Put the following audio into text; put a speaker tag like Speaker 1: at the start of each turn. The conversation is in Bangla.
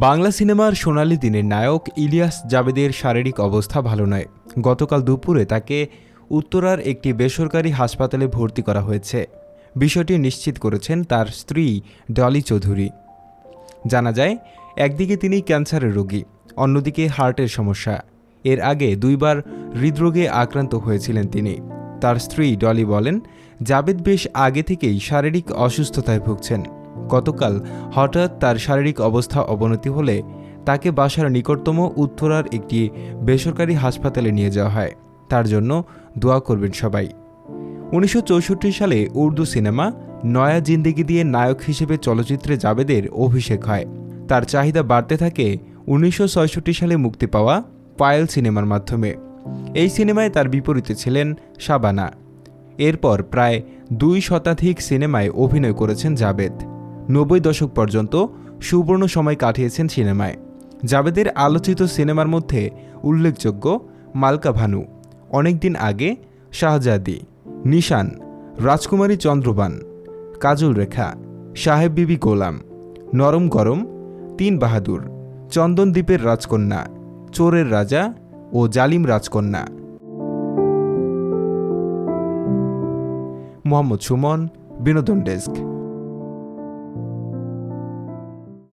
Speaker 1: বাংলা সিনেমার সোনালি দিনের নায়ক ইলিয়াস জাবেদের শারীরিক অবস্থা ভালো নয়। গতকাল দুপুরে তাকে উত্তরার একটি বেসরকারি হাসপাতালে ভর্তি করা হয়েছে। বিষয়টি নিশ্চিত করেছেন তার স্ত্রী ডলি চৌধুরী। জানা যায়, একদিকে তিনি ক্যান্সারের রোগী, অন্যদিকে হার্টের সমস্যা। এর আগে 2 বার হৃদরোগে আক্রান্ত হয়েছিলেন তিনি। তার স্ত্রী ডলি বলেন, জাবেদ বেশ আগে থেকেই শারীরিক অসুস্থতায় ভুগছেন। গতকাল হঠাৎ তার শারীরিক অবস্থা অবনতি হলে তাকে বাসার নিকটতম উত্তরার একটি বেসরকারি হাসপাতালে নিয়ে যাওয়া হয়। তার জন্য দোয়া করবেন সবাই। 1964 সালে উর্দু সিনেমা নয়া জিন্দেগি দিয়ে নায়ক হিসেবে চলচ্চিত্রে জাবেদের অভিষেক হয়। তার চাহিদা বাড়তে থাকে 1966 সালে মুক্তি পাওয়া পায়েল সিনেমার মাধ্যমে। এই সিনেমায় তার বিপরীতে ছিলেন শাবানা। এরপর প্রায় 2 শতাধিক সিনেমায় অভিনয় করেছেন জাবেদ। 90 দশক পর্যন্ত সুবর্ণ সময় কাটিয়েছেন সিনেমায়। জাবেদের আলোচিত সিনেমার মধ্যে উল্লেখযোগ্য মালকা ভানু, অনেকদিন আগে, শাহজাদি, নিশান, রাজকুমারী চন্দ্রবান, কাজল রেখা, সাহেব বিবি গোলাম, নরম গরম, 3 বাহাদুর, চন্দনদ্বীপের রাজকন্যা, চোরের রাজা ও জালিম রাজকন্যা। মোহাম্মদ সুমন, বিনোদন ডেস্ক।